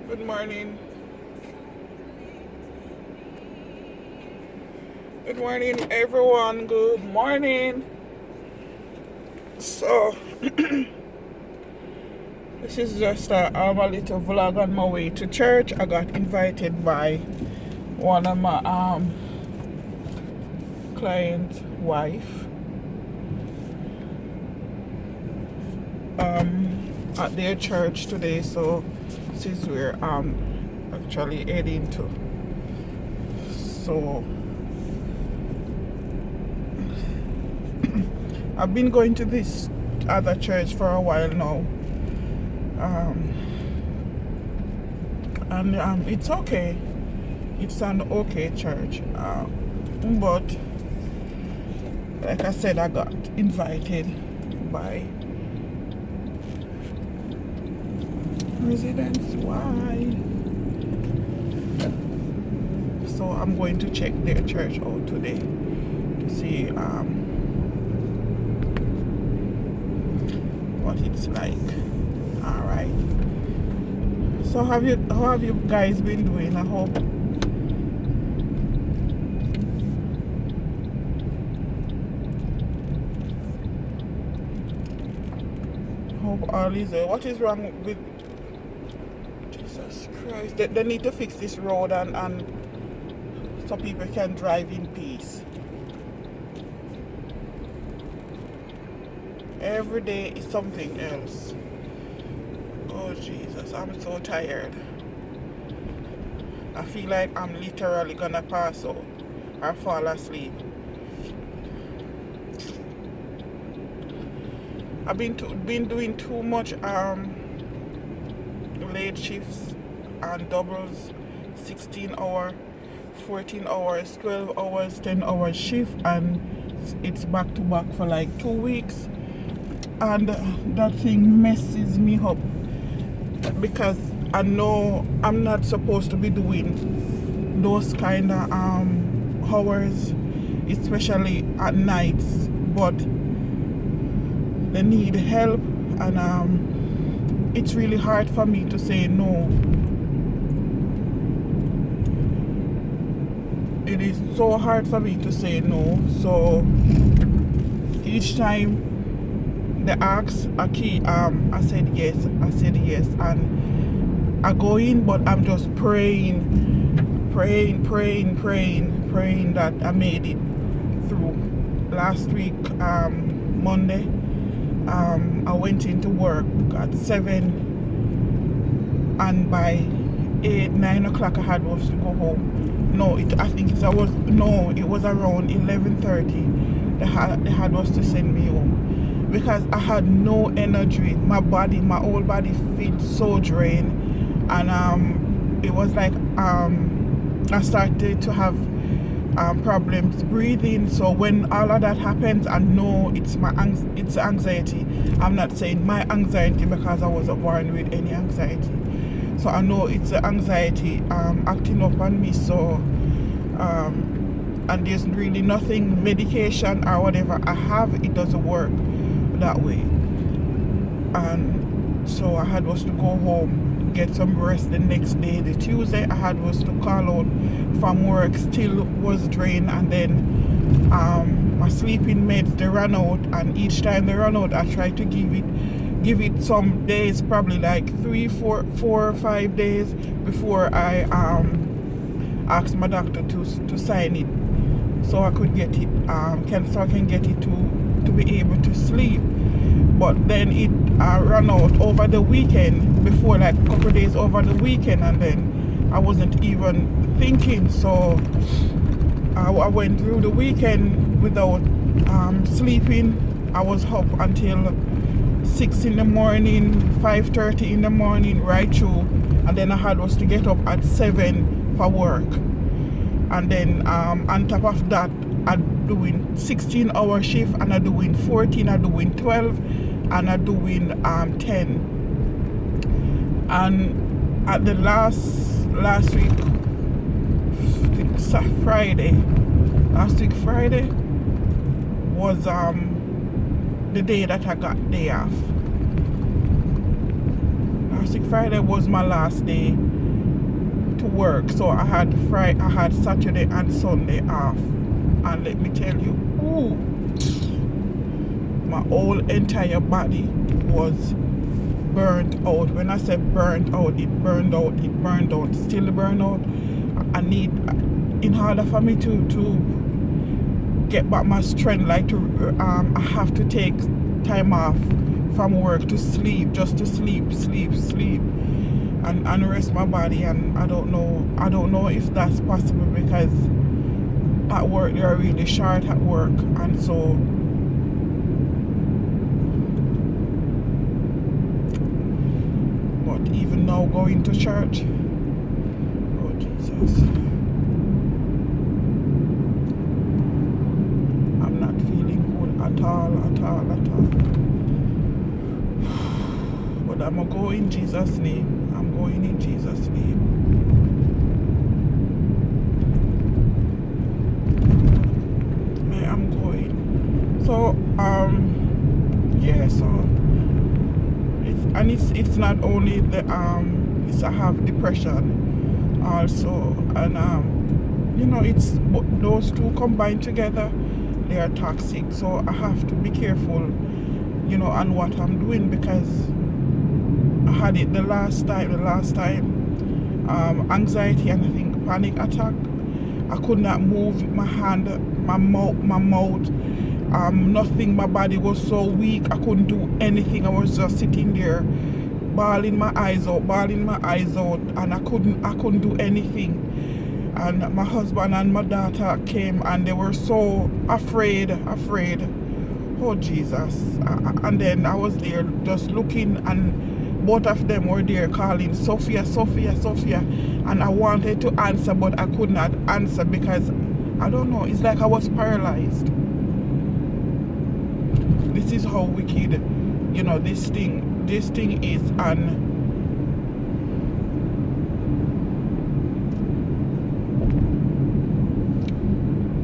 Good morning. Good morning, everyone. Good morning. So, this is just a little vlog on my way to church. I got invited by one of my client's wife at their church today. So, this is where I'm actually heading to. So, I've been going to this other church for a while now. And it's okay. It's an okay church. But like I said, I got invited by residents. Why? So I'm going to check their church out today to see what it's like. All right. So how have you guys been doing? I hope all is well. What is wrong with Jesus Christ? They need to fix this road and so people can drive in peace. Every day is something else. Oh Jesus, I'm so tired. I feel like I'm literally gonna pass out or fall asleep. I've been doing too much late shifts and doubles, 16 hour, 14 hours, 12 hours, 10 hours shift, and it's back to back for like 2 weeks, and that thing messes me up because I know I'm not supposed to be doing those kind of hours, especially at nights, but they need help, and it's really hard for me to say no. It is so hard for me to say no. So each time they ask a key, I said yes, and I go in, but I'm just praying that I made it through. Last week, Monday, I went into work at 7, and by 8-9 o'clock I was to go home. No, it was around 11:30. They had was to send me home because I had no energy. My whole body feels so drained, and it was like I started to have problems breathing. So when all of that happens, I know it's anxiety. I'm not saying my anxiety because I wasn't born with any anxiety. So I know it's the anxiety acting up on me. So and there's really nothing, medication or whatever I have, it doesn't work that way. And so I had was to go home, get some rest the next day. The Tuesday I had was to call out from work, still was drained, and then my sleeping meds, they ran out, and each time they run out I try to give it some days, probably like 4 or 5 days before I asked my doctor to sign it, so I could get it I can get it to be able to sleep. But then it ran out over the weekend, before like a couple of days over the weekend, and then I wasn't even thinking. So I went through the weekend without sleeping. I was up until 6 in the morning, 5:30 in the morning, right through, and then I had was to get up at 7 for work. And then on top of that, I'm doing 16-hour shift, and I'm doing 14, I'm doing 12, and I'm doing 10. And at the last week, Friday was the day that I got day off. Last week Friday was my last day, to work, so I had Saturday and Sunday off, and let me tell you, ooh, my whole entire body was burnt out. When I say burnt out, it burned out, still burnt out. I need, in order for me to get back my strength, like I have to take time off from work to sleep, just to sleep and rest my body. And I don't know if that's possible, because at work they are really short at work, and so but even now going to church, oh Jesus, I'm not feeling good at all. But I'm gonna go in Jesus' name. I'm going in Jesus' name. I am going. So yeah, so it's not only the it's I have depression also, and it's those two combined together, they are toxic. So I have to be careful, on what I'm doing, because I had it the last time, anxiety and I think panic attack. I could not move my hand, my mouth, nothing. My body was so weak, I couldn't do anything. I was just sitting there, bawling my eyes out, and I couldn't do anything. And my husband and my daughter came, and they were so afraid. Oh Jesus. And then I was there just looking, and both of them were there calling Sophia, and I wanted to answer, but I could not answer, because I don't know, it's like I was paralyzed. This is how wicked, this thing is. And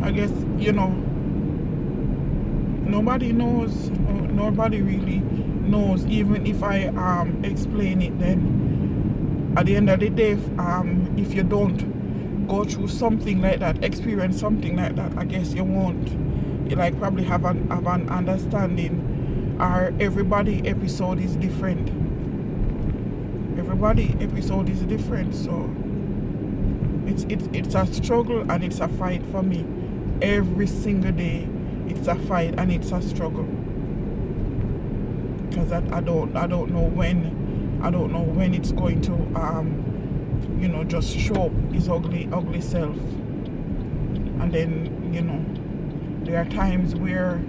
I guess, nobody knows, nobody really knows. Even if I explain it, then at the end of the day, if you don't go through something like that, experience something like that, I guess you won't, probably have an understanding. Or everybody episode is different. So it's a struggle and it's a fight for me. Every single day it's a fight and it's a struggle, because I don't know when it's going to just show up his ugly self. And then there are times where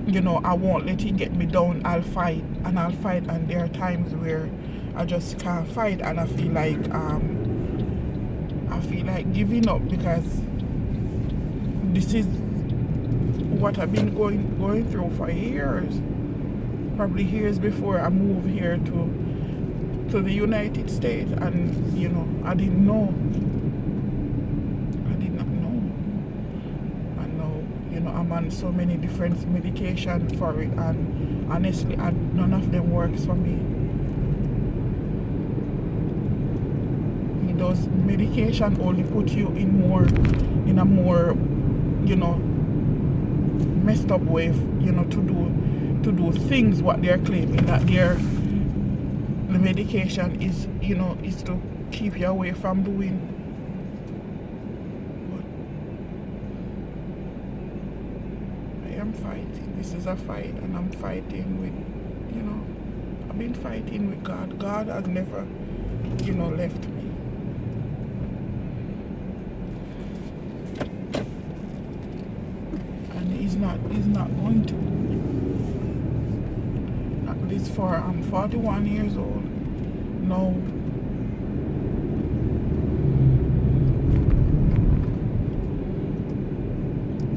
I won't let it get me down. I'll fight, and there are times where I just can't fight, and I feel like giving up, because this is what I've been going through for years, probably years before I moved here to the United States. And I did not know. And now I'm on so many different medications for it, and honestly none of them works for me. Those medication only put you in a more messed up way, to do things what they're claiming that the medication is to keep you away from doing. But I am fighting. This is a fight, and I'm fighting with, I've been fighting with God. God has never, left me. He's not going to. At least I'm 41 years old now.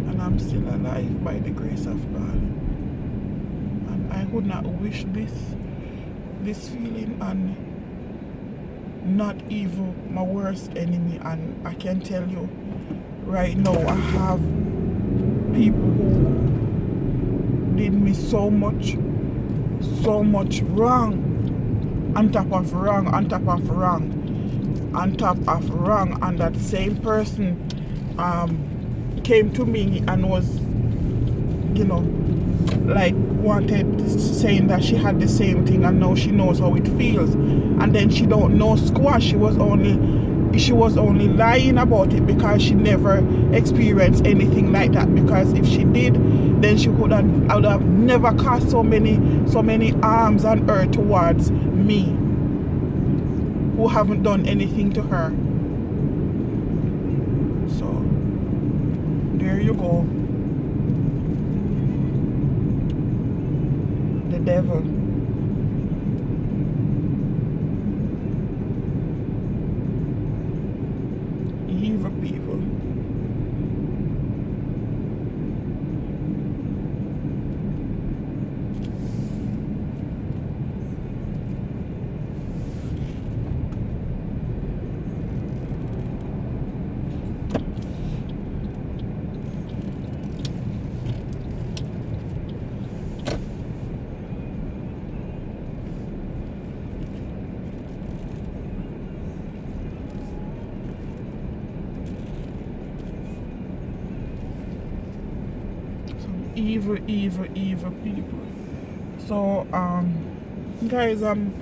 And I'm still alive by the grace of God. And I would not wish this feeling on not even my worst enemy. And I can tell you right now, I have people who did me so much wrong on top of wrong. on top of wrong, and that same person came to me and was, you know, like wanted, saying that she had the same thing and now she knows how it feels, and then she don't know squash. She was only lying about it because she never experienced anything like that, because if she did, then she would have never cast so many arms on her towards me, who haven't done anything to her. So there you go. The devil. Evil people. Evil people. So guys, I'm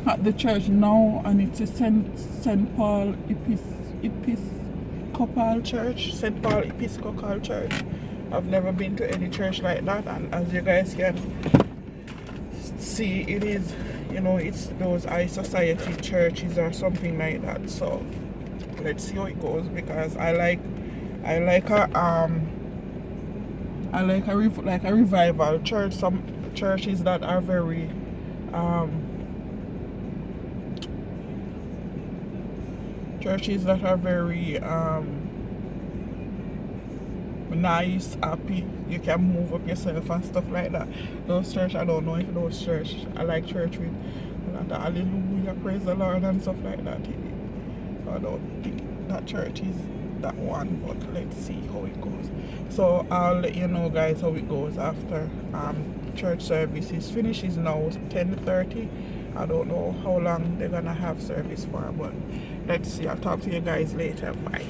at the church now, and it's a St. Paul Episcopal Church. St. Paul Episcopal Church. I've never been to any church like that, and as you guys can see, it is, you know, it's those high society churches or something like that. So let's see how it goes, because I like a revival church. Some churches that are very nice, happy, you can move up yourself and stuff like that. Those church, I don't know if those church, I like church with a lot of hallelujah, praise the Lord and stuff like that. I don't think that church is that one, but let's see how it goes. So I'll let you know, guys, how it goes after church service is finished. It's now 10:30. I don't know how long they're gonna have service for, but let's see. I'll talk to you guys later. Bye.